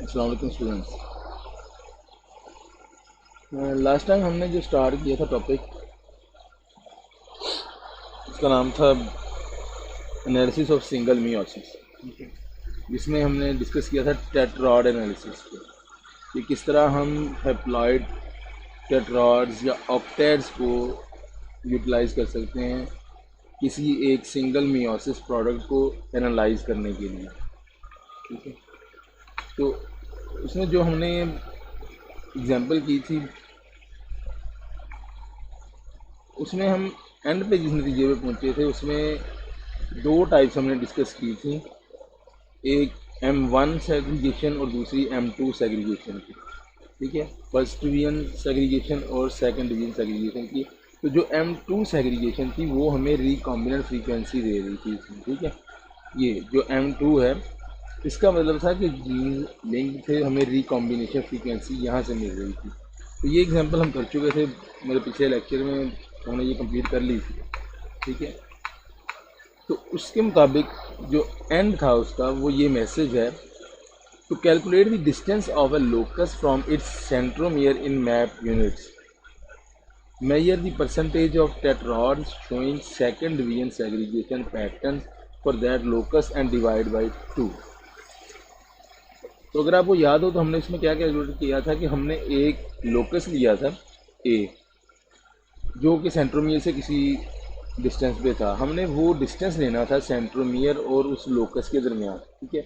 अस्सलाम वालेकुम students. Last time हमने जो स्टार्ट किया था टॉपिक, उसका नाम था एनालिसिस ऑफ सिंगल मियोसिस, जिसमें हमने डिस्कस किया था टेट्राड एनालिसिस को, कि किस तरह हम हैप्लॉइड टेट्राड्स या ऑक्टेट्स को यूटिलाइज कर सकते हैं किसी एक सिंगल मियोसिस प्रोडक्ट को एनालाइज करने के लिए। ठीक है, तो उसमें जो हमने एग्जांपल की थी, उसमें हम एंड पे जिस नतीजे पे पहुंचे थे उसमें दो टाइप्स हमने डिस्कस की थी, एक M1 सेग्रीगेशन और दूसरी M2 सेग्रीगेशन की। ठीक है, फर्स्ट डिवीजन सेग्रीगेशन और सेकंड डिवीजन सेग्रीगेशन की। तो जो M2 सेग्रीगेशन थी वो हमें रिकॉम्बिनेंट फ्रीक्वेंसी दे रही थी इसमें। ठीक है, ये जो M2 है, इसका मतलब था कि जीन लिंक थे, हमें रिकॉम्बिनेशन फ्रीक्वेंसी यहाँ से मिल रही थी। तो ये एग्जांपल हम कर चुके थे मेरे पिछले लेक्चर में, हमने ये कंप्लीट कर ली थी। ठीक है, तो उसके मुताबिक जो एंड था उसका वो ये मैसेज है, to calculate the distance of a locus from its centromere in map units, measure the percentage of tetrads showing second division segregation patterns for that locus and divide by 2। तो अगर आपको याद हो तो हमने इसमें क्या कैलकुलेट किया था कि हमने एक लोकस लिया था ए, जो कि सेंट्रोमियर से किसी डिस्टेंस पे था। हमने वो डिस्टेंस लेना था सेंट्रोमियर और उस लोकस के दरमियान। ठीक है,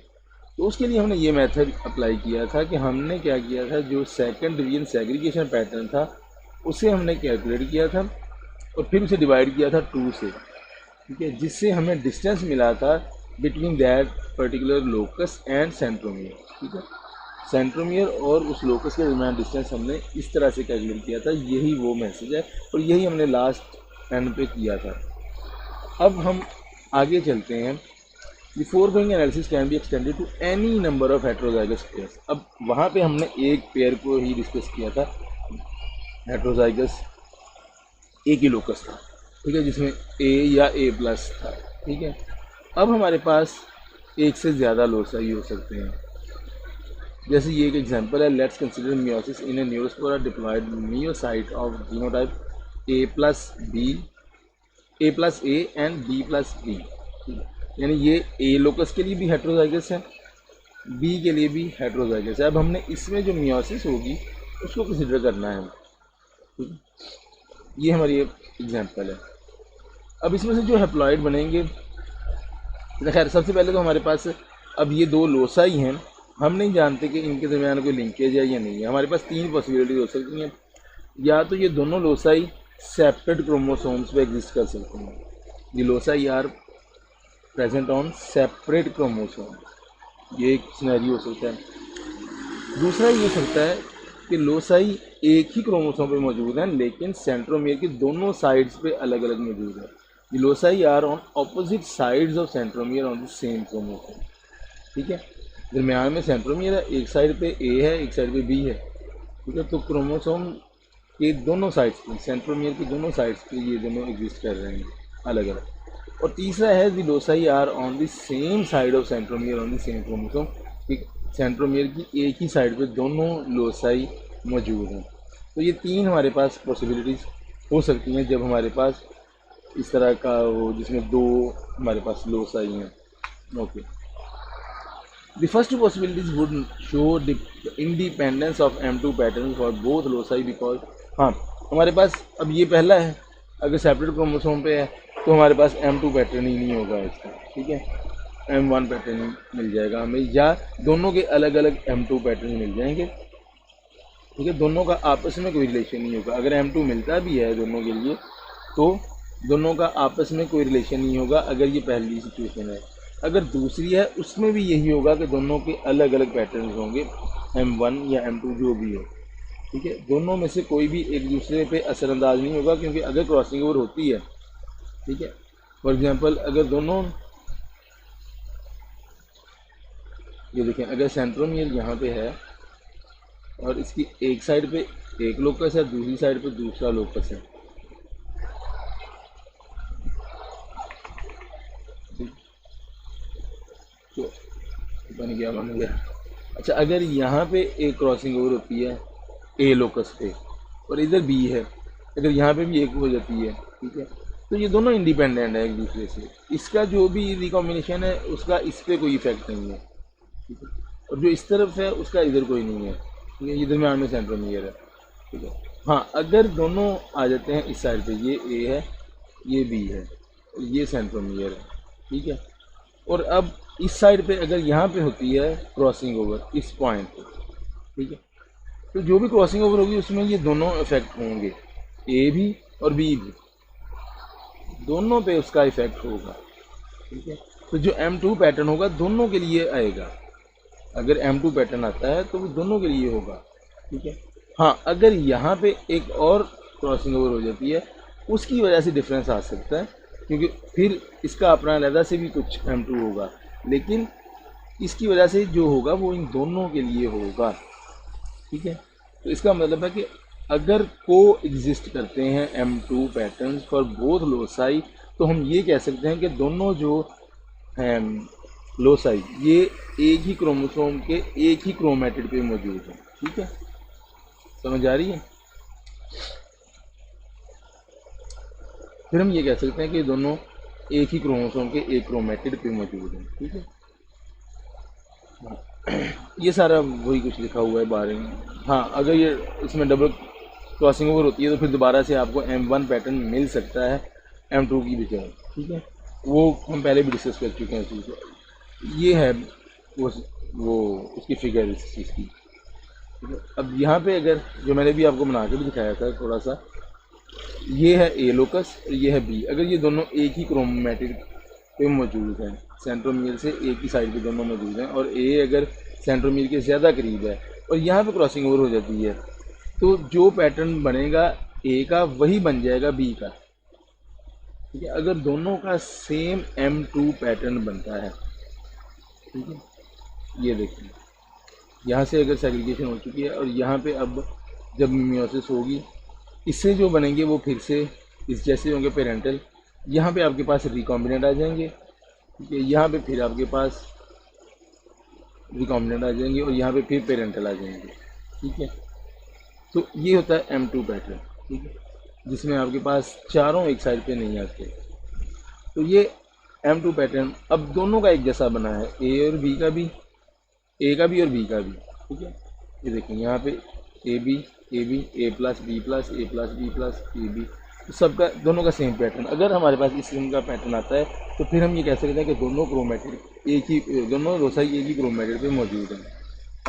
तो उसके लिए हमने ये मेथड अप्लाई किया था कि हमने क्या किया था, जो सेकंड डिवीजन सेग्रीगेशन पैटर्न था उसे हमने कैलकुलेट किया था और फिर उसे डिवाइड किया था 2 से। ठीक है, जिससे हमें डिस्टेंस मिला था between that particular locus and centromere. ठीक है, सेंट्रोमियर और उस लोकस के दरमियान डिस्टेंस हमने इस तरह से कैलकुलेट किया था। यही वो मैसेज है और यही हमने लास्ट एंड पे किया था। अब हम आगे चलते हैं। The foregoing analysis can be extended to any number of heterozygous pairs. अब वहाँ पे हमने एक पेयर को ही डिस्कस किया था, हेट्रोजाइगस ए की लोकस था। ठीक है, जिसमें ए या ए प्लस था। ठीक है, अब हमारे पास एक से ज़्यादा लोसाई हो सकते हैं। जैसे ये एक एग्जांपल है, let's consider meiosis in a Neurospora diploid meiocyte of genotype A plus B, A plus A and B plus B. यानी ये ए लोकस के लिए भी हेट्रोजाइगस है, बी के लिए भी हेट्रोजाइगस है। अब हमने इसमें जो मियोसिस होगी उसको कंसिडर करना है। ठीक है, ये हमारी एग्जांपल है। अब इसमें से जो हैप्लॉइड बनेंगे, खैर सबसे पहले तो हमारे पास अब ये दो लोसाई हैं, हम नहीं जानते कि इनके दरमियान कोई लिंकेज है या नहीं है। हमारे पास तीन पॉसिबिलिटी हो सकती हैं, या तो ये दोनों लोसाई सेपरेट क्रोमोसोम्स पे एग्जिस्ट कर सकते हैं, ये loci are present on separate chromosome, ये एक सिनेरियो हो सकता है। दूसरा ये हो सकता है कि लोसाई एक ही क्रोमोसोम पे मौजूद हैं लेकिन सेंट्रोमियर की दोनों साइड्स पे अलग अलग मौजूद है। ये loci are on opposite sides of centromere on the same chromosome. ठीक है, दरमियान में सेंट्रोमियर है, एक साइड पे ए है एक साइड पे बी है। ठीक है, तो क्रोमोसोम के दोनों साइड्स पे, सेंट्रोमियर की दोनों साइड्स पे ये दोनों एग्जिस्ट कर रहे हैं अलग अलग। और तीसरा है the loci are on the same side of centromere on the same chromosome, कि सेंट्रोमियर की एक ही साइड पे दोनों लोसाई मौजूद हैं। तो ये तीन हमारे पास पॉसिबिलिटीज़ हो सकती हैं जब हमारे पास इस तरह का हो, जिसमें दो हमारे पास लोसाई हैं। Okay, the first two possibilities would show the independence of M2 patterns for both loci because, हाँ हमारे पास अब ये पहला है, अगर सेपरेट क्रोमोसोम पे है तो हमारे पास M2 पैटर्न ही नहीं होगा इसका। ठीक है, M1 पैटर्न मिल जाएगा हमें, या दोनों के अलग अलग M2 पैटर्न मिल जाएंगे। ठीक है, दोनों का आपस में कोई रिलेशन नहीं होगा। अगर M2 मिलता भी है दोनों के लिए तो दोनों का आपस में कोई रिलेशन नहीं होगा, अगर ये पहली सिचुएशन है। अगर दूसरी है उसमें भी यही होगा कि दोनों के अलग अलग पैटर्न होंगे, M1 या M2 जो भी हो। ठीक है, दोनों में से कोई भी एक दूसरे पे असरअंदाज नहीं होगा, क्योंकि अगर क्रॉसिंग ओवर होती है, ठीक है, फॉर एग्जांपल अगर दोनों, ये देखें, अगर सेंट्रोमियर यहाँ पे है और इसकी एक साइड पे एक लोकस है, दूसरी साइड पे दूसरा लोकस है, तो बन गया। अच्छा, अगर यहाँ पे एक क्रॉसिंग ओवर होती है ए लोकस पे और इधर बी है, अगर यहाँ पे भी एक हो जाती है, ठीक है, तो ये दोनों इंडिपेंडेंट है एक दूसरे से। इसका जो भी रिकॉम्बिनेशन है उसका इस पर कोई इफेक्ट नहीं है, ठीक है, और जो इस तरफ है उसका इधर कोई नहीं है, ठीक है, ये दरम्यान में सेंट्रोमियर है, ठीक है। हाँ, अगर दोनों आ जाते हैं इस साइड पे, ये ए है, ये बी है, ये सेंट्रोमियर है, ठीक है। और अब इस साइड पे अगर यहाँ पे होती है क्रॉसिंग ओवर इस पॉइंट पे, ठीक है, तो जो भी क्रॉसिंग ओवर होगी उसमें ये दोनों इफेक्ट होंगे, ए भी और बी भी, दोनों पे उसका इफेक्ट होगा, ठीक है। तो जो M2 पैटर्न होगा दोनों के लिए आएगा, अगर M2 पैटर्न आता है तो वो दोनों के लिए होगा, ठीक है। हाँ, अगर यहाँ पे एक और क्रॉसिंग ओवर हो जाती है उसकी वजह से डिफरेंस आ सकता है, क्योंकि फिर इसका अपना अलहदा से भी कुछ M2 होगा, लेकिन इसकी वजह से जो होगा वो इन दोनों के लिए होगा, ठीक है। तो इसका मतलब है कि अगर को एग्जिस्ट करते हैं M2 patterns for both loci, तो हम ये कह सकते हैं कि दोनों जो हैं लोसाई ये एक ही क्रोमोसोम के एक ही क्रोमेटिड पे मौजूद हैं, ठीक है, समझ आ रही है। फिर हम ये कह सकते हैं कि दोनों एक ही क्रोमोसोम के एक क्रोमेटिड पे मौजूद हैं, ठीक है। ये सारा वही कुछ लिखा हुआ है बारे में। हाँ, अगर ये इसमें डबल क्रॉसिंग ओवर होती है तो फिर दोबारा से आपको M1 पैटर्न मिल सकता है M2 की बजाय, ठीक है, वो हम पहले भी डिस्कस कर चुके हैं इस चीज़ को। ये है वो उसकी फिगर इस चीज़ की, ठीक है। अब यहाँ पे अगर जो मैंने भी आपको बना के भी दिखाया था थोड़ा सा, ये है ए लोकस और ये है बी, अगर ये दोनों एक ही क्रोमेटिड पे मौजूद हैं, सेंट्रोमियर से एक ही साइड पे दोनों मौजूद हैं, और ए अगर सेंट्रोमियर के ज़्यादा करीब है और यहाँ पे क्रॉसिंग ओवर हो जाती है, तो जो पैटर्न बनेगा ए का वही बन जाएगा बी का, ठीक है, अगर दोनों का सेम M2 पैटर्न बनता है, ठीक है। ये देखिए, यहाँ से अगर सेग्रीगेशन हो चुकी है और यहाँ पे अब जब मियोसिस होगी इससे जो बनेंगे वो फिर से इस जैसे होंगे पेरेंटल, यहाँ पे आपके पास रिकॉम्बिनेंट आ जाएंगे, ठीक है, यहाँ पे फिर आपके पास रिकॉम्बिनेंट आ जाएंगे और यहाँ पे फिर पेरेंटल आ जाएंगे, ठीक है। तो ये होता है M2 पैटर्न, ठीक है, जिसमें आपके पास चारों एक साइड पे नहीं आते। तो ये M2 पैटर्न अब दोनों का एक जैसा बना है, ए और बी का भी, ए का भी और बी का भी, ठीक है। ये देखें यहाँ पे A B A plus B plus A plus B plus A B, तो सबका दोनों का सेम पैटर्न। अगर हमारे पास इस किस्म का पैटर्न आता है तो फिर हम ये कह सकते हैं कि दोनों क्रोमेटिड एक ही, दोनों लोसाई एक ही क्रोमेटिड पे मौजूद हैं।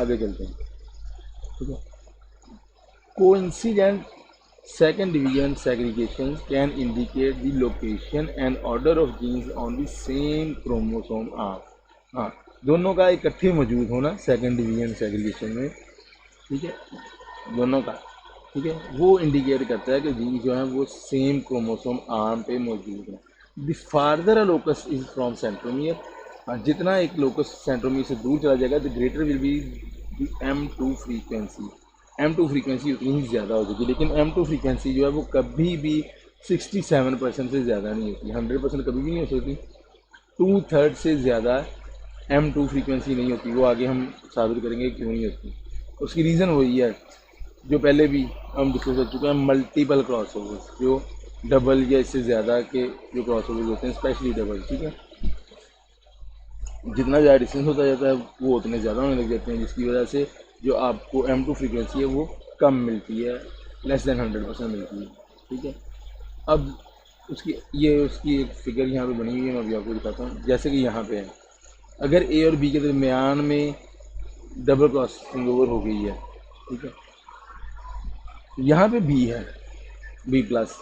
आगे चलते हैं, ठीक है। Coincident second division segregation can indicate the location and order of genes on the same chromosome arm। हाँ, दोनों का इकट्ठे मौजूद होना सेकंड डिवीजन सेग्रीगेशन में, ठीक है, दोनों का, ठीक है, वो इंडिकेट करता है कि जीन जो है वो सेम क्रोमोसोम आर्म पे मौजूद है। The farther a locus is from centromere, हाँ, जितना एक लोकस सेंट्रोमियर से दूर चला जाएगा the greater will be the M2 frequency, M2 frequency उतनी ही ज़्यादा हो जाएगी, लेकिन M2 फ्रीक्वेंसी जो है वो कभी भी 67% से ज़्यादा नहीं होती, 100% कभी भी नहीं हो सकती, 2/3 से ज़्यादा M2 फ्रीक्वेंसी नहीं होती। वो आगे हम साबित करेंगे क्यों नहीं होती। उसकी रीज़न वही है जो पहले भी हम डिस्कस कर चुके हैं, मल्टीपल क्रॉसओवर्स, जो डबल या इससे ज़्यादा के जो क्रॉसओवर्स होते हैं, स्पेशली डबल, ठीक है, जितना ज़्यादा डिस्टेंस होता जाता है वो उतने ज़्यादा होने लग जाते हैं, जिसकी वजह से जो आपको M2 फ्रीक्वेंसी है वो कम मिलती है, लेस देन 100% मिलती है, ठीक है। अब उसकी एक फिगर यहाँ पे बनी हुई है, मैं अभी आपको दिखाता हूँ। जैसे कि यहाँ पे है, अगर ए और बी के दरमियान में डबल क्रॉसिंग ओवर हो गई है, ठीक है, यहाँ पे बी है, बी प्लस,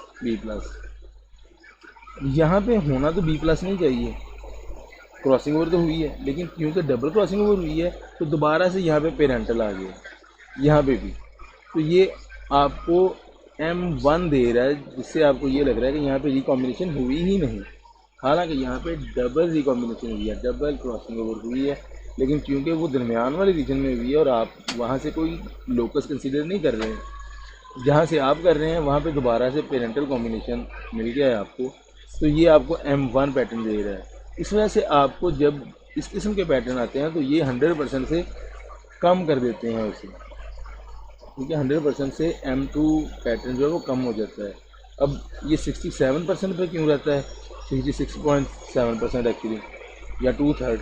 यहाँ पे होना तो बी प्लस नहीं चाहिए, क्रॉसिंग ओवर तो हुई है, लेकिन क्योंकि डबल क्रॉसिंग ओवर हुई है तो दोबारा से यहाँ पे पेरेंटल आ गया, यहाँ पे भी, तो ये आपको M1 दे रहा है, जिससे आपको ये लग रहा है कि यहाँ पे रिकॉम्बिनेशन हुई ही नहीं, हालांकि यहाँ पे डबल रिकॉम्बिनेशन हुई है, डबल क्रॉसिंग ओवर हुई है, लेकिन क्योंकि वो दरमियान वाले रीजन में हुई है और आप वहाँ से कोई लोकस कंसिडर नहीं कर रहे हैं, जहाँ से आप कर रहे हैं वहाँ पे दोबारा से पेरेंटल कॉम्बिनेशन मिल गया है आपको, तो ये आपको M1 पैटर्न दे रहा है। इस वजह से आपको जब इस किस्म के पैटर्न आते हैं तो ये 100% से कम कर देते हैं उसे, ठीक है। 100% से M2 पैटर्न जो है वो कम हो जाता है। अब ये 67% पे क्यों रहता है, 66.7% एक्चुअली, या 2/3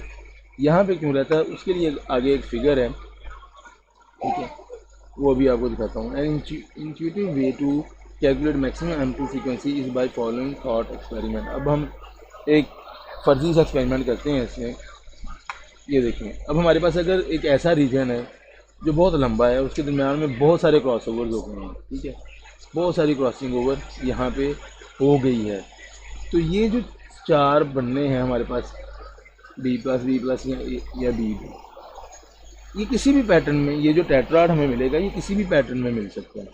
यहाँ पे क्यों रहता है, उसके लिए आगे एक फिगर है, ठीक है, वो अभी आपको दिखाता हूँ। An intuitive way to calculate maximum M2 frequency is by following thought experiment. अब हम एक फर्जी सा एक्सपेरिमेंट करते हैं इसमें। ये देखें, अब हमारे पास अगर एक ऐसा रीजन है जो बहुत लंबा है, उसके दरम्यान में बहुत सारे क्रॉस ओवर्स हो गए हैं, ठीक है, बहुत सारी क्रॉसिंग ओवर यहाँ पे हो गई है। तो ये जो 4 बनने हैं हमारे पास, B+B+ या B, ये किसी भी पैटर्न में, ये जो टेट्राड हमें मिलेगा ये किसी भी पैटर्न में मिल सकता है,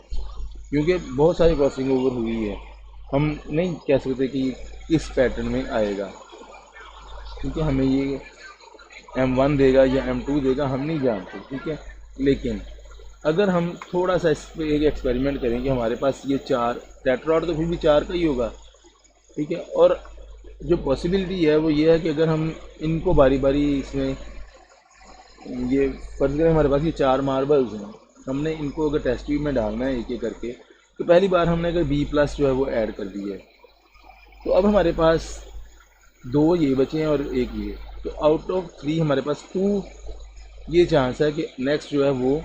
क्योंकि बहुत सारी क्रॉसिंग ओवर हुई है। हम नहीं कह सकते कि किस पैटर्न में आएगा, क्योंकि हमें ये M1 देगा या M2 देगा हम नहीं जानते, ठीक है। लेकिन अगर हम थोड़ा सा इस पर एक एक्सपेरिमेंट करें कि हमारे पास ये 4 टेट्राड तो फिर भी 4 का ही होगा, ठीक है, और जो पॉसिबिलिटी है वो ये है कि अगर हम इनको बारी बारी इसमें, ये फर्ज करें हमारे पास ये 4 मार्बल्स हैं, हमने इनको अगर टेस्ट ट्यूब में डालना है एक एक करके, तो पहली बार हमने अगर B+ जो है वो ऐड कर दी है, तो अब हमारे पास 2 ये बचे हैं और 1 ये, तो आउट ऑफ 3 हमारे पास 2 ये चांस है कि नेक्स्ट जो है वो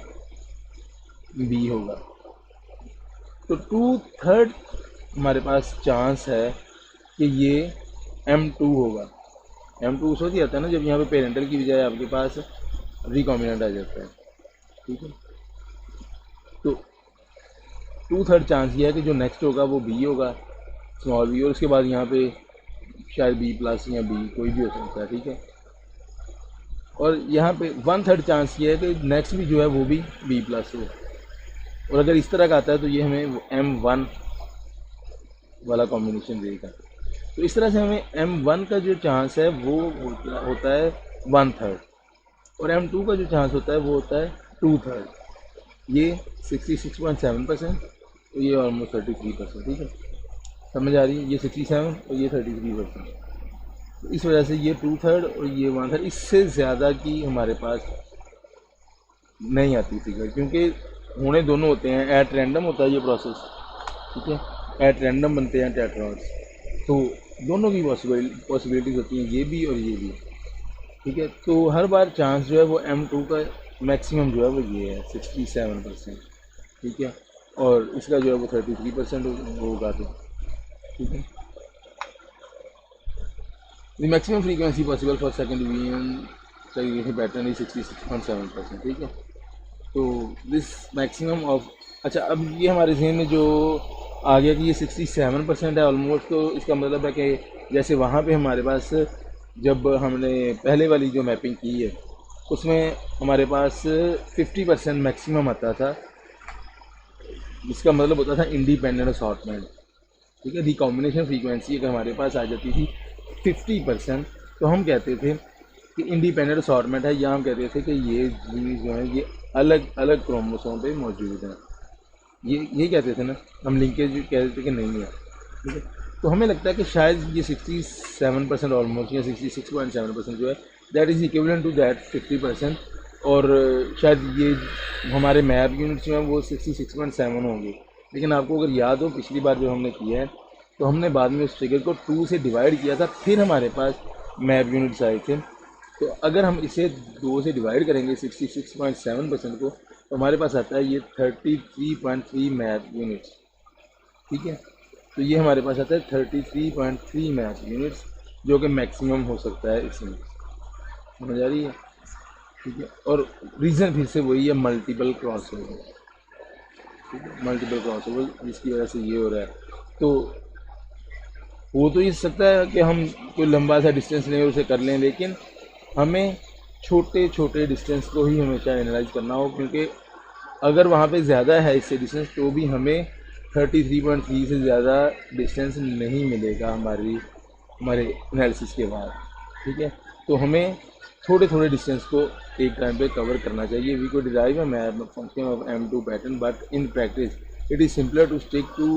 B होगा। तो 2/3 हमारे पास चांस है कि ये M2 होगा। M2 उस वक्त ही आता है ना जब यहाँ पे पेरेंटल की बजाय आपके पास रिकॉम्बिनेंट आ जाता है, ठीक है। तो 2/3 चांस ये है कि जो नेक्स्ट होगा वो B होगा, स्मॉल b, और उसके बाद यहाँ पे शायद B+ या B कोई भी हो सकता है, ठीक है। और यहाँ पे 1/3 चांस ये है कि नेक्स्ट भी जो है वो भी B+ हो, और अगर इस तरह का आता है तो ये हमें M1 वाला कॉम्बिनेशन देगा। तो इस तरह से हमें M1 का जो चांस है वो होता है 1/3, और M2 का जो चांस होता है वो होता है 2/3। ये 66.7%, तो ये ऑलमोस्ट 33%, ठीक है, समझ आ रही है। ये 67 और ये 33%, तो इस वजह से ये 2/3 और ये 1/3, इससे ज़्यादा की हमारे पास नहीं आती फिगर, क्योंकि होने दोनों होते हैं, एट रैंडम होता है ये प्रोसेस, ठीक है, एट रैंडम बनते हैं टेट्राड्स, तो दोनों की पॉसिबिलिटीज़ होती हैं, ये भी और ये भी, ठीक है। तो हर बार चांस जो है वो M2 का मैक्सिमम जो है वो ये है 67%, ठीक है, और इसका जो है वो 33% होगा, तो ठीक है। The maximum frequency possible for second division pattern is 66.7%, ठीक है। तो दिस मैक्सिमम ऑफ, अच्छा अब ये हमारे जहन में जो आ गया कि ये 67% है ऑलमोस्ट, तो इसका मतलब है कि जैसे वहाँ पे हमारे पास जब हमने पहले वाली जो मैपिंग की है उसमें हमारे पास 50% मैक्सिमम आता था, जिसका मतलब होता था इंडिपेंडेंट असॉर्टमेंट, ठीक है। रिकॉम्बिनेशन फ्रीक्वेंसी अगर हमारे पास आ जाती थी 50%, तो हम कहते थे कि इंडिपेंडेंट असॉर्टमेंट है, या हम कहते थे कि ये जीन्स जो है ये अलग अलग क्रोमोसोम पे मौजूद हैं, ये कहते थे ना, हम लिंकेज कहते थे कि नहीं है, ठीक है। तो हमें लगता है कि शायद ये 67% ऑलमोस्ट, या 66.7% जो है that is equivalent to that 50%, और शायद ये हमारे मैप यूनिट्स जो हैं वो 66.7 होंगे। लेकिन आपको अगर याद हो पिछली बार जो हमने किया है, तो हमने बाद में उस फिगर को 2 से डिवाइड किया था, फिर हमारे पास मैप यूनिट्स आए थे। तो अगर हम इसे 2 से डिवाइड करेंगे 66.7% को, तो हमारे पास आता है ये 33.3 मैप यूनिट्स, ठीक है। तो ये हमारे पास आता है 33.3 मैप यूनिट्स, जो कि मैक्सिमम हो सकता है इसमें, समझ आ रही है, ठीक है। और रीज़न फिर से वही है, मल्टीपल क्रॉस ओवर, ठीक है, मल्टीपल क्रॉस ओवर जिसकी वजह से ये हो रहा है। तो हो तो ये सकता है कि हम कोई लंबा सा डिस्टेंस लें और उसे कर लें, लेकिन हमें छोटे छोटे डिस्टेंस को ही हमेशा एनालाइज करना हो, क्योंकि अगर वहाँ पे ज़्यादा है इससे डिस्टेंस, तो भी हमें 33.3 से ज़्यादा डिस्टेंस नहीं मिलेगा हमारे एनालिसिस के बाद, ठीक है। तो हमें थोड़े थोड़े डिस्टेंस को एक टाइम पे कवर करना चाहिए। वी को derive a map function of M2 pattern, but in practice it is simpler to stick to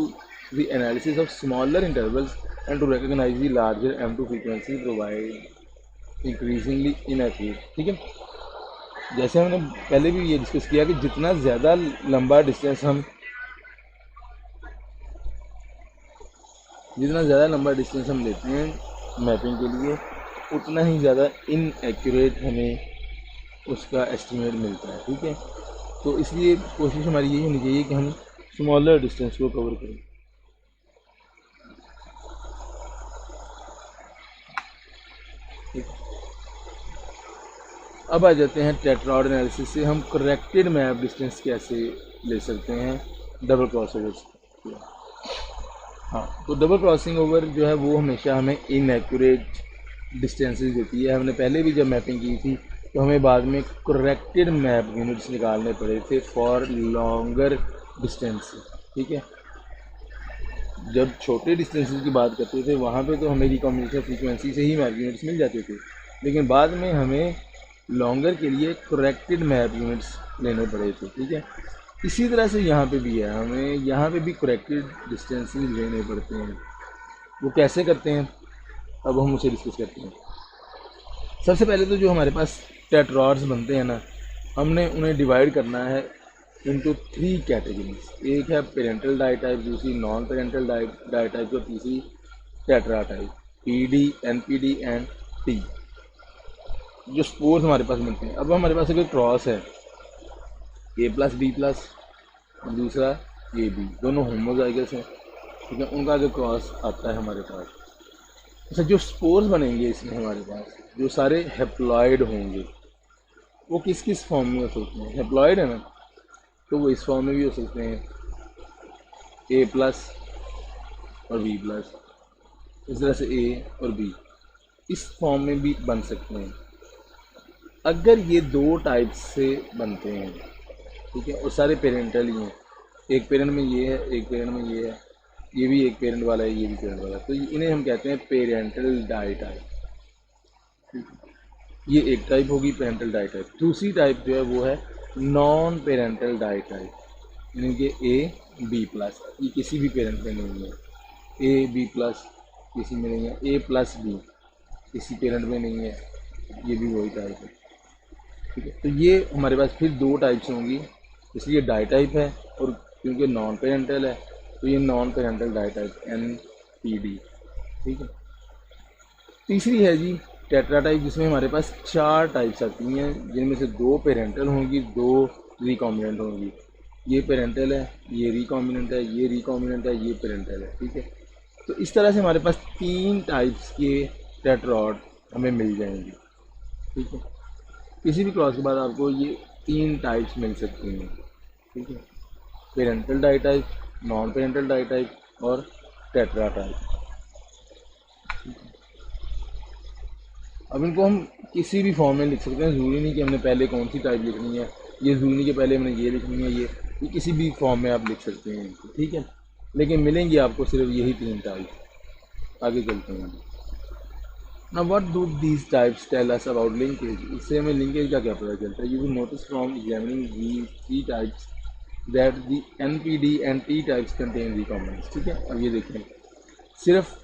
the analysis of smaller intervals and to recognise the larger M2 frequency provide increasingly inaccurate, ठीक है। जैसे हमने पहले भी ये discuss किया कि जितना ज़्यादा लंबा डिस्टेंस हम लेते हैं मैपिंग के लिए, उतना ही ज़्यादा इनएक्यूरेट हमें उसका एस्टिमेट मिलता है। ठीक है, तो इसलिए कोशिश हमारी यही होनी चाहिए कि हम स्मॉलर डिस्टेंस को कवर करें। ठीक, अब आ जाते हैं टेट्राड एनालिसिस से हम करेक्टेड मैप डिस्टेंस कैसे ले सकते हैं डबल क्रॉसओवर्स। हाँ, तो डबल क्रॉसिंग ओवर जो है वो हमेशा हमें इनएक्यूरेट डिस्टेंसेस देती है। हमने पहले भी जब मैपिंग की थी तो हमें बाद में करेक्टेड मैप यूनिट्स निकालने पड़े थे फॉर लॉन्गर डिस्टेंस। ठीक है, जब छोटे डिस्टेंसेस की बात करते थे वहाँ पे तो हमें रिकॉम्बिनेशन फ्रीक्वेंसी से ही मैप यूनिट्स मिल जाते थे, लेकिन बाद में हमें लॉन्गर के लिए करेक्टेड मैप यूनिट्स लेने पड़े थे। ठीक है, इसी तरह से यहाँ पे भी है, हमें यहाँ पे भी करेक्टेड डिस्टेंसेस लेने पड़ते हैं। वो कैसे करते हैं अब हम उसे डिस्कस करते हैं। सबसे पहले तो जो हमारे पास टेट्राड्स बनते हैं ना, हमने उन्हें डिवाइड करना है इनटू 3 कैटेगरीज। एक है पेरेंटल डाई टाइप, दूसरी नॉन पेरेंटल डाई टाइप और तीसरी tetra type, PD, NPD and T। जो स्पोर्स हमारे पास बनते हैं, अब हमारे पास अगर क्रॉस है A+B+ और दूसरा AB, दोनों होमोजाइगस हैं। ठीक है, उनका अगर क्रॉस आता है हमारे पास, अच्छा जो स्पोर्स बनेंगे इसमें हमारे पास जो सारे हेप्लॉइड होंगे वो किस किस फॉर्म में हो सकते हैं। हेप्लॉइड है ना, तो वो इस फॉर्म में भी हो सकते हैं A+ और B+, इस तरह से A और B इस फॉर्म में भी बन सकते हैं अगर ये 2 टाइप्स से बनते हैं। ठीक है, और सारे पेरेंटल ही हैं, एक पेरेंट में ये है, एक पेरेंट में ये है, ये भी एक पेरेंट वाला है, ये भी पेरेंट वाला है, तो इन्हें हम कहते हैं पेरेंटल डाई टाइप। ये एक टाइप होगी पेरेंटल डाई टाइप। दूसरी टाइप जो है वो है नॉन पेरेंटल डाई टाइप, यानी कि A+B+, ये किसी भी पेरेंट में नहीं है। A+B+ किसी में नहीं है, A+B किसी पेरेंट में नहीं है, ये भी वही टाइप है। ठीक है, तो ये हमारे पास फिर 2 टाइप्स होंगी, इसलिए डाई टाइप है, और क्योंकि नॉन पेरेंटल है तो ये non parental die type NPD। ठीक है, तीसरी है जी टेट्रा टाइप, जिसमें हमारे पास 4 टाइप्स आती हैं, जिनमें से 2 पेरेंटल होंगी, 2 रिकॉम्बिनेंट होंगी। ये पेरेंटल है, ये रिकॉम्बिनेंट है, ये रिकॉम्बिनेंट है, ये पेरेंटल है। ठीक है, तो इस तरह से हमारे पास 3 टाइप्स के टेट्राड हमें मिल जाएंगे। ठीक है, किसी भी क्लास के बाद आपको ये 3 टाइप्स मिल सकती हैं। ठीक है, parental die type, non parental die type और टेट्रा टाइप। अब इनको हम किसी भी फॉर्म में लिख सकते हैं, ज़रूरी नहीं कि हमने पहले कौन सी टाइप लिखनी है, ये ज़रूरी नहीं कि पहले हमने ये लिखनी है, ये किसी भी फॉर्म में आप लिख सकते हैं इनको। ठीक है, लेकिन मिलेंगी आपको सिर्फ यही 3 टाइप। आगे चलते हैं। Now what do these types tell us about linkage? इससे हमें लिंकेज का क्या पता चलता है? You will notice from examining these 3 types that the NPD and T types contain recombinants। ठीक है, अब ये देखें, सिर्फ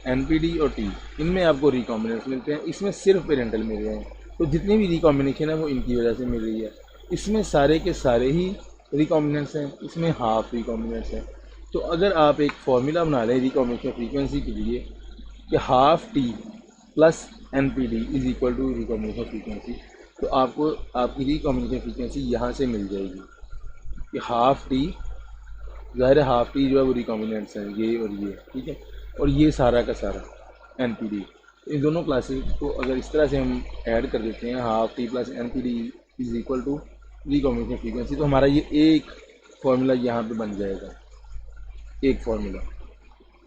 NPD और T इनमें आपको रिकॉम्बिनेंट्स मिलते हैं, इसमें सिर्फ पेरेंटल मिल रहे हैं, तो जितनी भी रिकॉम्बिनेशन है वो इनकी वजह से मिल रही है। इसमें सारे के सारे ही रिकॉम्बिनेंट्स हैं, इसमें हाफ रिकॉम्बिनेंट्स हैं। तो अगर आप एक फॉर्मूला बना लें रिकॉम्बिनेशन फ्रीक्वेंसी के लिए कि half T plus NPD is equal to recombination frequency, तो आपको आपकी रिकॉम्बिनेशन फ्रीक्वेंसी यहाँ से मिल जाएगी कि हाफ T, ज़ाहिर है हाफ T जो है वो रिकॉम्बिनेंट्स हैं ये और ये। ठीक है, और ये सारा का सारा NPD, इन दोनों क्लासेस को अगर इस तरह से हम ऐड कर देते हैं, half T plus NPD is equal to recombination frequency, तो हमारा ये एक फार्मूला यहाँ पे बन जाएगा, एक फार्मूला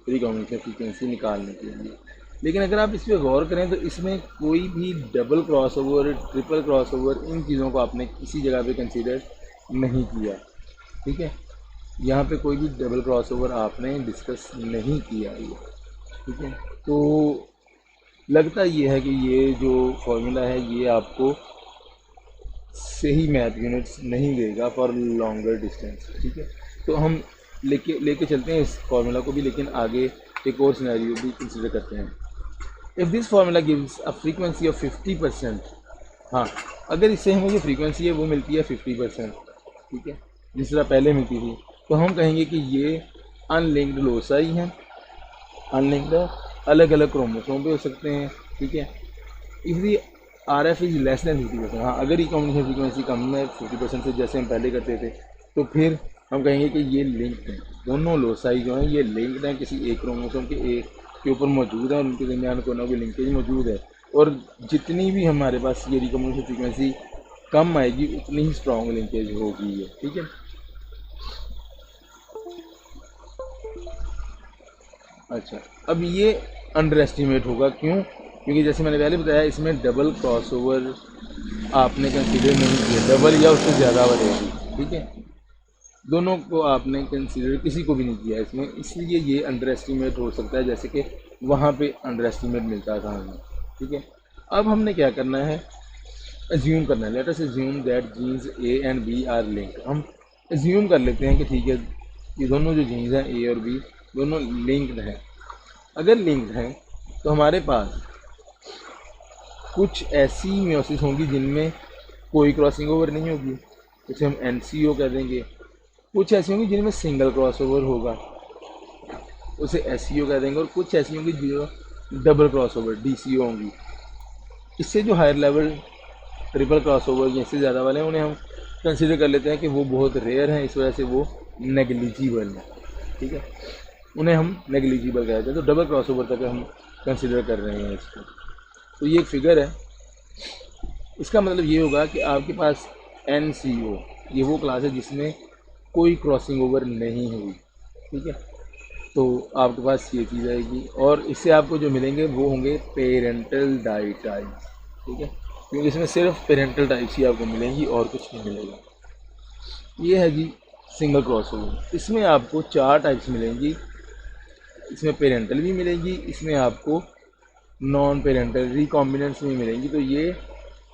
रिकॉम्बिनेशन फ्रीक्वेंसी निकालने के लिए। लेकिन अगर आप इस पर गौर करें तो इसमें कोई भी डबल क्रॉसओवर, ट्रिपल क्रॉसओवर, इन चीज़ों को आपने किसी जगह पे कंसीडर नहीं किया। ठीक है, यहाँ पे कोई भी डबल क्रॉसओवर आपने डिस्कस नहीं किया ये। ठीक है, तो लगता ये है कि ये जो फॉर्मूला है ये आपको सही मैथ यूनिट्स नहीं देगा फॉर लॉन्गर डिस्टेंस। ठीक है, तो हम लेके चलते हैं इस फॉर्मूला को भी, लेकिन आगे एक और सिनेरियो भी कंसिडर करते हैं। If this formula gives a frequency of 50%, हाँ, अगर इससे हमें जो फ्रीक्वेंसी है वो मिलती है 50%, ठीक है, जिस तरह पहले मिलती थी, तो हम कहेंगे कि ये अनलिंक्ड लोसाई है। अनलिंक्ड अलग अलग क्रोमोसोम पे हो सकते हैं, ठीक है। If the R F is less than 50%, हाँ अगर ये कम्युनिकेशन फ्रीक्वेंसी कम है 50% से, जैसे हम पहले करते थे, तो फिर हम कहेंगे कि ये लिंक्ड हैं। दोनों लोसाई जो हैं ये लिंक्ड हैं, किसी एक क्रोमोसोम के एक के ऊपर मौजूद है, उनके दरमियान कोई ना कोई लिंकेज मौजूद है। और जितनी भी हमारे पास ये रिकम्युनिकेशन फ्रीक्वेंसी कम आएगी उतनी ही स्ट्रॉन्ग लिंकेज होगी है, ठीक है। अच्छा, अब ये अंडर एस्टिमेट होगा, क्यों? क्योंकि जैसे मैंने पहले बताया इसमें डबल क्रॉसओवर आपने कंसीडर नहीं किया, डबल या उससे ज़्यादा बढ़ेगी, ठीक है। दोनों को आपने कंसीडर किसी को भी नहीं किया इसमें, इसलिए ये अंडर एस्टिमेट हो सकता है, जैसे कि वहाँ पे अंडर एस्टिमेट मिलता था हमें, ठीक है। अब हमने क्या करना है, एज्यूम करना है। Let us assume that genes A and B are linked. हम एज्यूम कर लेते हैं कि ठीक है ये दोनों जो जीन्स हैं ए और बी दोनों लिंक्ड हैं। अगर लिंक्ड हैं तो हमारे पास कुछ ऐसी म्योसिस होंगी जिनमें कोई क्रॉसिंग ओवर नहीं होगी, उसे हम एनसीओ कह देंगे। कुछ ऐसी होंगी जिनमें सिंगल क्रॉसओवर होगा, उसे एससीओ कह देंगे। और कुछ ऐसी होंगी जो डबल क्रॉसओवर डीसीओ होंगी। इससे जो हायर लेवल ट्रिपल क्रॉसओवर या इससे ज़्यादा वाले हैं उन्हें हम कंसिडर कर लेते हैं कि वो बहुत रेयर हैं, इस वजह से वो नेग्लिजिबल हैं, ठीक है, उन्हें हम नेग्लिजिबल कहते हैं। तो डबल क्रॉसओवर तक हम कंसिडर कर रहे हैं इसको। तो ये एक फिगर है, इसका मतलब ये होगा कि आपके पास एनसीओ ये वो क्लास है जिसमें कोई क्रॉसिंग ओवर नहीं हुई, ठीक है। तो आपके पास ये चीज़ आएगी और इससे आपको जो मिलेंगे वो होंगे पेरेंटल डाइटाइप्स, ठीक है, क्योंकि इसमें सिर्फ पेरेंटल टाइप्स ही आपको मिलेंगी और कुछ नहीं मिलेगा। ये है जी सिंगल क्रॉसओवर। इसमें आपको 4 टाइप्स मिलेंगी, इसमें पेरेंटल भी मिलेंगी, इसमें आपको नॉन पेरेंटल रिकॉम्बिनेंट्स भी मिलेंगी। तो ये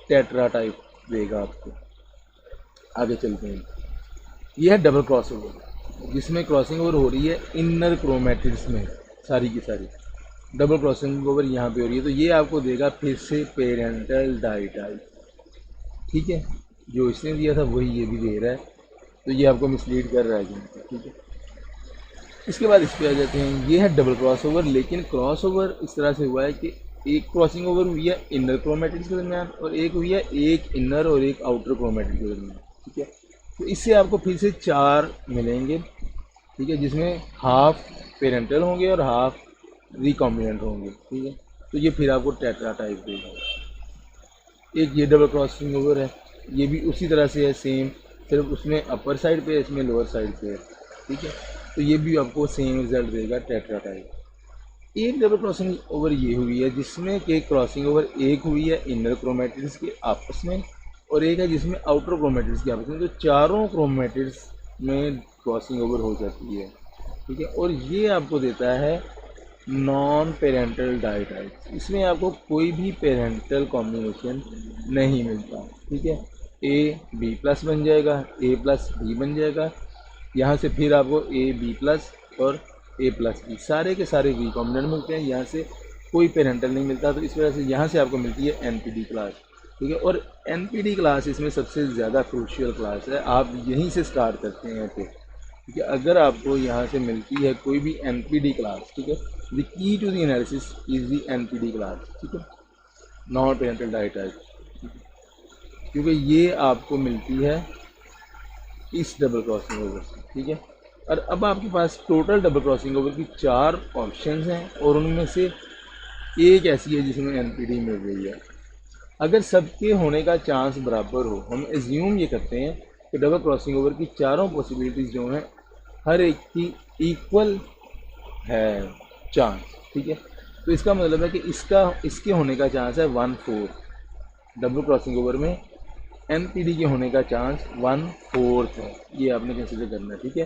टेट्रा टाइप देगा आपको। आगे चलते हैं, ये है डबल क्रॉसओवर जिसमें क्रॉसिंग ओवर हो रही है इनर क्रोमैटिड्स में, सारी की सारी डबल क्रॉसिंग ओवर यहाँ पे हो रही है। तो ये आपको देगा फिर से पेरेंटल डाइटाइप, ठीक है, जो इसने दिया था वही ये भी दे रहा है, तो ये आपको मिसलीड कर रहा है, ठीक है। इसके बाद इस पर आ जाते हैं, ये है डबल क्रॉसओवर, लेकिन क्रॉसओवर इस तरह से हुआ है कि एक क्रॉसिंग ओवर हुई है इनर क्रोमैटिड्स के दरमियान और एक हुई है एक इनर और एक आउटर क्रोमैटिड के दरमियान, ठीक है। तो इससे आपको फिर से 4 मिलेंगे, ठीक है, जिसमें हाफ पेरेंटल होंगे और हाफ रिकॉम्बिनेंट होंगे, ठीक है। तो ये फिर आपको टेट्रा टाइप देगा। एक ये डबल क्रॉसिंग ओवर है, ये भी उसी तरह से है सेम, सिर्फ उसमें अपर साइड पे है, इसमें लोअर साइड पे है, ठीक है। तो ये भी आपको सेम रिजल्ट देगा टेट्रा टाइप। एक डबल क्रॉसिंग ओवर ये हुई है जिसमें कि क्रॉसिंग ओवर एक हुई है इनर क्रोमैटिड्स के आपस में और एक है जिसमें आउटर क्रोमैटिड्स के आपस में। तो चारों क्रोमैटिड्स में क्रॉसिंग ओवर हो जाती है, ठीक है। और ये आपको देता है नॉन पेरेंटल डाइटाइप। इसमें आपको कोई भी पेरेंटल कॉम्बिनेशन नहीं मिलता, ठीक है। ए बी प्लस बन जाएगा, ए प्लस बी बन जाएगा, यहाँ से फिर आपको ए बी प्लस और ए प्लस बी सारे के सारे रिकॉम्बिनेंट मिलते हैं, यहाँ से कोई पेरेंटल नहीं मिलता। तो इस वजह से यहाँ से आपको मिलती है एनपीडी क्लास, ठीक है। और एनपीडी क्लास इसमें सबसे ज़्यादा क्रूशियल क्लास है, आप यहीं से स्टार्ट करते हैं फिर, ठीक है। अगर आपको यहाँ से मिलती है कोई भी एनपीडी क्लास, ठीक है, the key to the analysis is the NPD class, ठीक है, नॉन पेरेंटल डाइटाइप, क्योंकि ये आपको मिलती है इस डबल क्रॉसिंग ओवर से, ठीक है। और अब आपके पास टोटल डबल क्रॉसिंग ओवर की 4 ऑप्शंस हैं और उनमें से एक ऐसी है जिसमें एनपीडी मिल रही है। अगर सबके होने का चांस बराबर हो, हम एज्यूम ये करते हैं कि डबल क्रॉसिंग ओवर की चारों पॉसिबिलिटीज़ जो हैं हर एक की इक्वल है चांस, ठीक है। तो इसका मतलब है कि इसके होने का चांस है 1/4। डबल क्रॉसिंग ओवर में एनपीडी के होने का चांस 1/4 है, ये आपने कंसिडर करना है, ठीक है।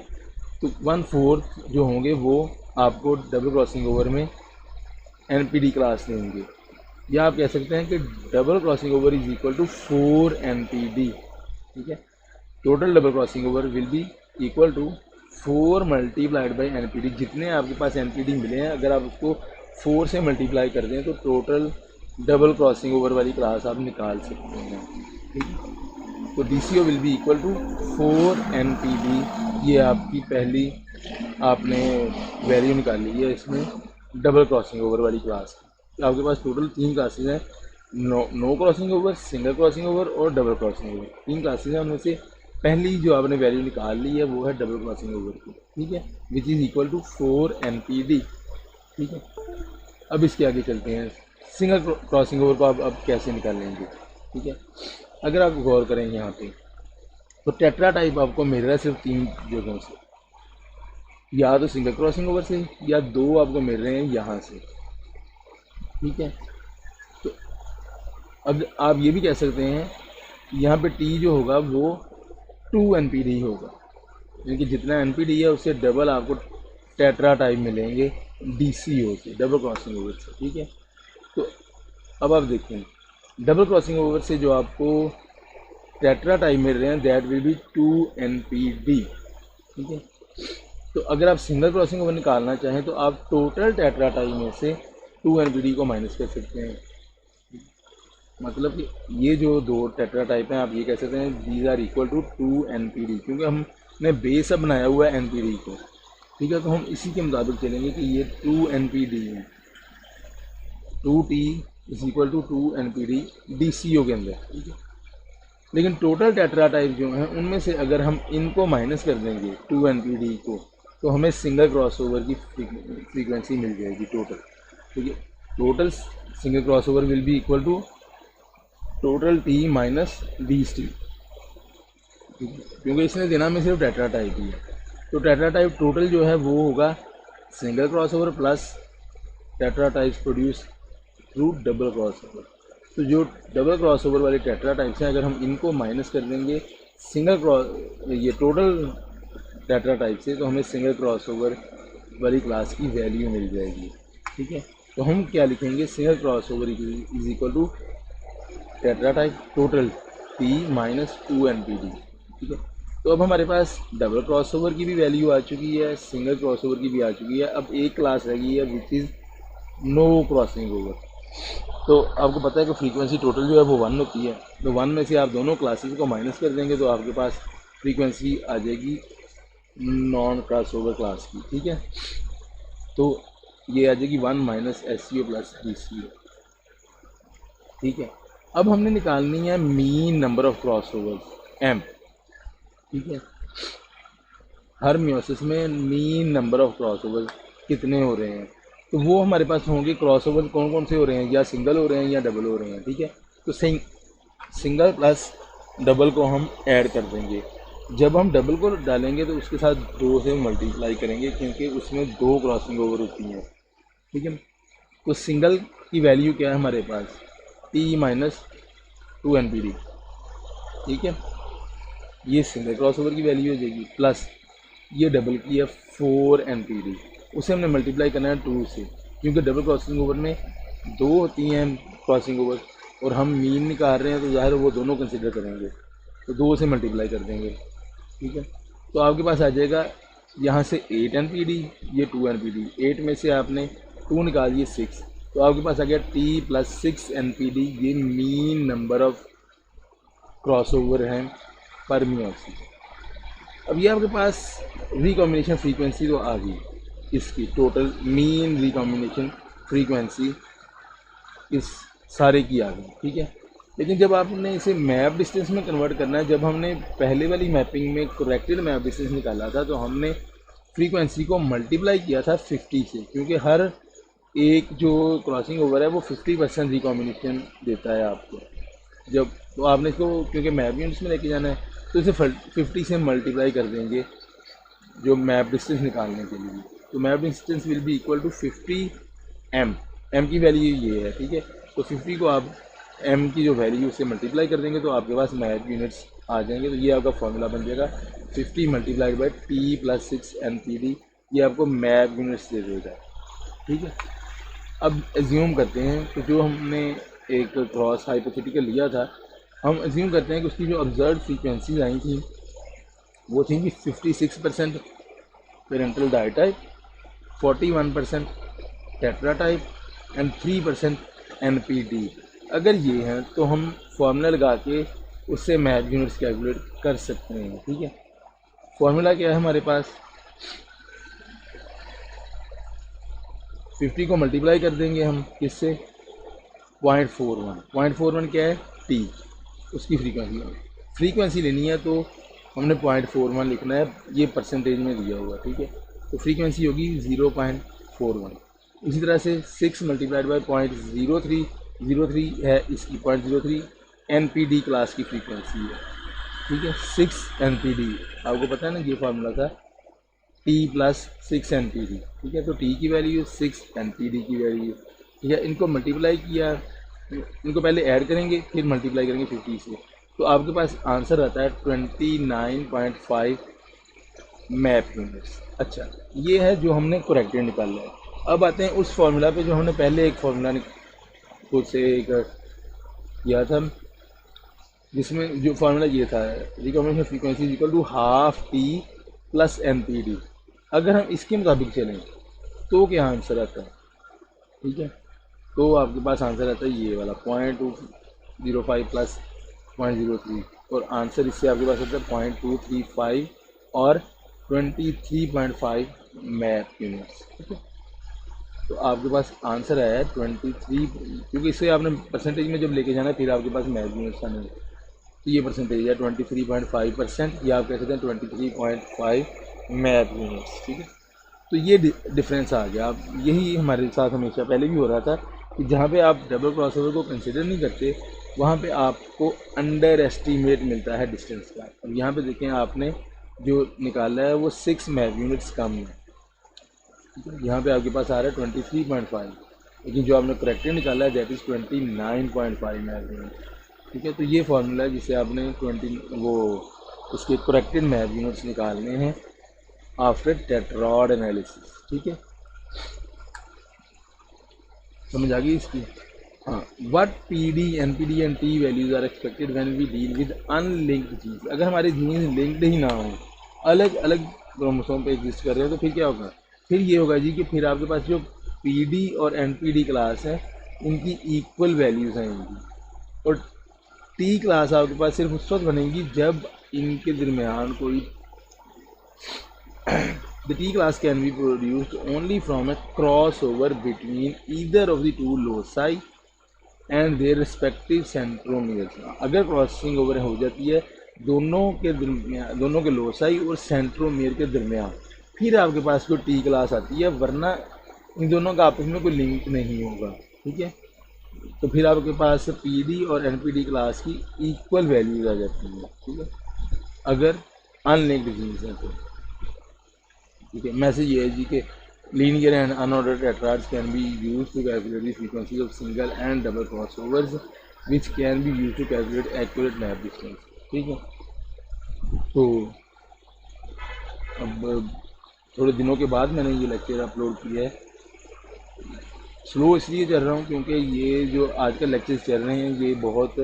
तो 1/4 जो होंगे वो आपको डबल क्रॉसिंग ओवर में एनपीडी क्लास देंगे, या आप कह सकते हैं कि double crossing over is equal to 4 NPD, ठीक है। Total double crossing over will be equal to 4 multiplied by NPD. जितने आपके पास एनपीडी मिले हैं अगर आप उसको 4 से मल्टीप्लाई कर दें तो टोटल डबल क्रॉसिंग ओवर वाली क्लास आप निकाल सकते हैं। ठीक है, तो DCO will be equal to 4 NPD। ये आपकी पहली आपने वैल्यू निकाली है इसमें डबल क्रॉसिंग ओवर वाली क्लास। तो आपके पास टोटल 3 क्लासेज हैं, no crossing over, single crossing over और डबल क्रॉसिंग ओवर। 3 क्लासेज हैं, उनमें से पहली जो आपने वैल्यू निकाल ली है वो है डबल क्रॉसिंग ओवर की। ठीक है, which is equal to 4 NPD। ठीक है, अब इसके आगे चलते हैं, सिंगल क्रॉसिंग ओवर को आप अब कैसे निकालेंगे। ठीक है, अगर आप गौर करें यहाँ पे तो टेट्रा टाइप आपको मिल रहा है सिर्फ 3 जगहों से, या तो सिंगल क्रॉसिंग ओवर से या 2 आपको मिल रहे हैं यहाँ से। ठीक है, तो अब आप ये भी कह सकते हैं यहाँ पे T जो होगा वो 2 NPD होगा, यानी कि जितना NPD है उससे डबल आपको टेट्रा टाइप मिलेंगे DCO से, डबल क्रॉसिंग ओवर से। ठीक है, तो अब आप देखें डबल क्रॉसिंग ओवर से जो आपको टेट्रा टाइप मिल रहे हैं दैट विल बी 2 NPD। ठीक है, तो अगर आप सिंगल क्रॉसिंग ओवर निकालना चाहें तो आप टोटल टेट्रा टाइप में से 2 NPD को माइनस कर सकते हैं। मतलब कि ये जो 2 टेट्रा टाइप हैं आप ये कह सकते हैं these are equal to 2 NPD, क्योंकि हमने बेस अब बनाया हुआ है NPD को। ठीक है, तो हम इसी के मुताबिक चलेंगे कि ये 2 NPD है, 2T is equal to 2 NPD DCO के अंदर। ठीक है, लेकिन टोटल टेट्रा टाइप जो हैं उनमें से अगर हम इनको माइनस कर देंगे 2 NPD को, तो हमें सिंगल क्रॉसओवर की फ्रीक्वेंसी मिल जाएगी टोटल। ठीक है, total single crossover will be equal to total T minus DT। क्योंकि इसने देना में सिर्फ टेट्रा टाइप ही है, तो टेट्रा टाइप टोटल जो है वो होगा single crossover plus tetra types produce through double crossover. तो जो डबल क्रॉसओवर वाले टेट्रा टाइप्स हैं अगर हम इनको माइनस कर देंगे ये टोटल टेट्रा टाइप से, तो हमें सिंगल क्रॉसओवर वाली क्लास की वैल्यू मिल जाएगी। ठीक है, तो हम क्या लिखेंगे, single crossover is equal to tetratype total T minus 2 NPD। ठीक है, तो अब हमारे पास डबल क्रॉसओवर की भी वैल्यू आ चुकी है, सिंगल क्रॉसओवर की भी आ चुकी है। अब एक क्लास रह गई है which is no crossing over. तो आपको पता है कि फ्रीक्वेंसी टोटल जो है वो 1 होती है, तो 1 में से आप दोनों क्लासेस को माइनस कर देंगे तो आपके पास फ्रीक्वेंसी आ जाएगी नॉन क्रॉसओवर क्लास की। ठीक है, तो ये आ जाएगी 1 माइनस SCO प्लस DCO। ठीक है, अब हमने निकालनी है mean number of crossovers M। ठीक है, हर म्योसिस में मीन नंबर ऑफ क्रॉसओवर कितने हो रहे हैं, तो वो हमारे पास होंगे क्रॉसओवर कौन कौन से हो रहे हैं, या सिंगल हो रहे हैं या डबल हो रहे हैं। ठीक है, तो सिंगल प्लस डबल को हम ऐड कर देंगे। जब हम डबल को डालेंगे तो उसके साथ 2 से मल्टीप्लाई करेंगे, क्योंकि उसमें 2 क्रॉसिंग ओवर होती हैं। ठीक है, तो सिंगल की वैल्यू क्या है हमारे पास, T माइनस 2 NPD। ठीक है, ये सिंगल क्रॉसओवर की वैल्यू हो जाएगी, प्लस ये डबल की है 4 NPD, उसे हमने मल्टीप्लाई करना है 2 से, क्योंकि डबल क्रॉसिंग ओवर में 2 होती हैं क्रॉसिंग ओवर और हम मीन निकाल रहे हैं, तो ज़ाहिर वो दोनों कंसिडर करेंगे, तो 2 से मल्टीप्लाई कर देंगे। ठीक है, तो आपके पास आ जाएगा यहाँ से 8 NPD, ये 2 NPD, 8 में से आपने 2 निकाल दिए 6, तो आपके पास आ गया T प्लस 6 NPD। ये मीन नंबर ऑफ क्रॉसओवर हैं पर म्योसिस। अब ये आपके पास रिकॉम्बिनेशन फ्रीक्वेंसी तो आ गई, इसकी टोटल मीन रिकॉम्बिनेशन फ्रीक्वेंसी इस सारे की आ गई। ठीक है, लेकिन जब आपने इसे मैप डिस्टेंस में कन्वर्ट करना है, जब हमने पहले वाली मैपिंग में करेक्टेड मैप डिस्टेंस निकाला था तो हमने फ्रीक्वेंसी को मल्टीप्लाई किया था 50 से, क्योंकि हर एक जो क्रॉसिंग ओवर है वो 50% रिकॉम्बिनेशन देता है आपको। जब तो आपने इसको क्योंकि मैप यूनिट्स में लेके जाना है तो इसे 50 से मल्टीप्लाई कर देंगे जो मैप डिस्टेंस निकालने के लिए। तो map distance will be equal to 50 M की वैल्यू ये है। ठीक है, तो 50 को आप M की जो वैल्यू उससे मल्टीप्लाई कर देंगे तो आपके पास मैप यूनिट्स आ जाएंगे। तो ये आपका फॉर्मूला बन जाएगा 50 multiplied by T plus 6 NPD, ये आपको मैप यूनिट्स दे देगा। ठीक है, अब एज्यूम करते हैं कि जो हमने एक क्रॉस हाइपोथेटिकल लिया था, हम एज्यूम करते हैं कि उसकी जो ऑब्जर्व फ्रीक्वेंसीज आई थी वो थी कि 56% parental die type, 41% tetratype and 3% NPD। अगर ये हैं तो हम फॉर्मूला लगा के उससे मैथ यूनिट्स कैलकुलेट कर सकते हैं। ठीक है, फॉर्मूला क्या है हमारे पास, 50 को मल्टीप्लाई कर देंगे हम किससे, 0.41। 0.41 क्या है, टी, उसकी फ्रीक्वेंसी लेनी है तो हमने 0.41 लिखना है, ये परसेंटेज में दिया हुआ। ठीक है, तो फ्रीक्वेंसी होगी 0.41। इसी तरह से 6 मल्टीप्लाइड बाई 0.03 है, इसकी 0.03 NPD क्लास की फ्रीक्वेंसी है। ठीक है, 6 NPD, आपको पता है ना ये फार्मूला था T प्लस 6 NPD। ठीक है, तो T की वैल्यू 6 NPD की वैल्यू। ठीक है, इनको मल्टीप्लाई किया, इनको पहले ऐड करेंगे फिर मल्टीप्लाई करेंगे 50 से, तो आपके पास आंसर आता है 29.5 मैप यूनिट्स। अच्छा, ये है जो हमने करेक्टेड निकाला है। अब आते हैं उस फॉर्मूला पे जो हमने पहले एक फॉर्मूला खुद से एक किया था, जिसमें जो फार्मूला ये था, recombination frequency is equal to half T plus NPD। अगर हम इसके मुताबिक चलें तो क्या आंसर आता है, ठीक है, तो आपके पास आंसर आता है ये वाला 0.205 प्लस 0.03, और आंसर इससे आपके पास आता है 0.235 और 23.5 मैप यूनिट्स। ठीक है, तो आपके पास आंसर आया है 23, क्योंकि इससे आपने परसेंटेज में जब लेके जाना है फिर आपके पास मैप यूनिट्स आने, तो ये परसेंटेज है 23.5%, या आप कह सकते हैं 23.5 मैप यूनिट्स। ठीक है, तो ये डिफरेंस आ गया। अब यही हमारे साथ हमेशा पहले भी हो रहा था कि जहाँ पे आप डबल क्रॉसओवर को कंसिडर नहीं करते वहाँ पे आपको अंडर एस्टीमेट मिलता है डिस्टेंस का। अब यहाँ पे देखें, आपने जो निकाला है वो 6 मैप यूनिट्स कम है। यहाँ पे आपके पास आ रहा है 23.5, लेकिन जो आपने करेक्टेड निकाला है दैट इज़ 29.5 मैप यूनिट। ठीक है, तो ये फार्मूला है जिसे आपने उसके करेक्टेड मैप यूनिट्स निकालने हैं आफ्टर टेट्राड एनालिसिस। ठीक है, समझ आ गई इसकी। हाँ, what PD, NPD and T values are expected when we deal with unlinked genes. अगर हमारे जीन्स लिंक्ड ही ना हो, अलग अलग क्रोमोसोम पे एग्जिस्ट कर रहे हो, तो फिर क्या होगा, फिर ये होगा जी कि फिर आपके पास जो PD और NPD क्लास है इनकी इक्वल वैल्यूज आएंगी, और T क्लास आपके पास सिर्फ उस वक्त बनेगी जब इनके दरमियान कोई The T class can be produced only from a crossover between either of the two loci and their respective centromeres। अगर क्रॉसिंग ओवर हो जाती है दोनों के लोसाई और सेंट्रोमियर के दरमियान, फिर आपके पास कोई T क्लास आती है, वरना इन दोनों का आपस में कोई लिंक नहीं होगा। ठीक है, तो फिर आपके पास PD और NPD क्लास की इक्वल वैल्यूज आ जाती हैं। ठीक है, अगर अनलिंक्ड जीन्स हैं तो। ठीक है, मैसेज ये है जी कि linear and unordered tetrads can be used to calculate the frequencies of single and double crossovers which can be used to calculate accurate map distance. ठीक है, तो अब थोड़े दिनों के बाद मैंने ये लेक्चर अपलोड किया है। स्लो इसलिए चल रहा हूँ क्योंकि ये जो आजकल लेक्चर्स चल रहे हैं ये बहुत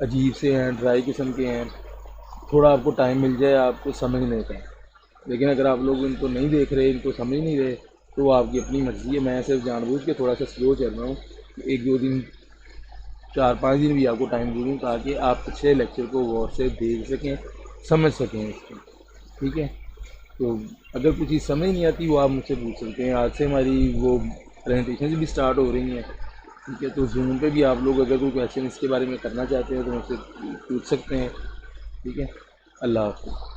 अजीब से हैं, ड्राई किस्म के हैं, थोड़ा आपको टाइम मिल जाए आपको समझने का, लेकिन अगर आप लोग इनको नहीं देख रहे, इनको समझ नहीं रहे, तो आपकी अपनी मर्ज़ी है। मैं सिर्फ जानबूझ के थोड़ा सा स्लो चल रहा हूँ, 1-2 दिन 4-5 दिन भी आपको टाइम दे दूँ ताकि आप पिछले लेक्चर को गौर से देख सकें, समझ सकें इसको। ठीक है, तो अगर कुछ चीज़ समझ नहीं आती वो आप मुझसे पूछ सकते हैं। आज से हमारी वो प्रेजेंटेशन भी स्टार्ट हो रही हैं। ठीक है, तो जूम पे भी आप लोग अगर कोई क्वेश्चन इसके बारे में करना चाहते हैं तो मुझसे पूछ सकते हैं। ठीक है, अल्लाह हाफ़िज़।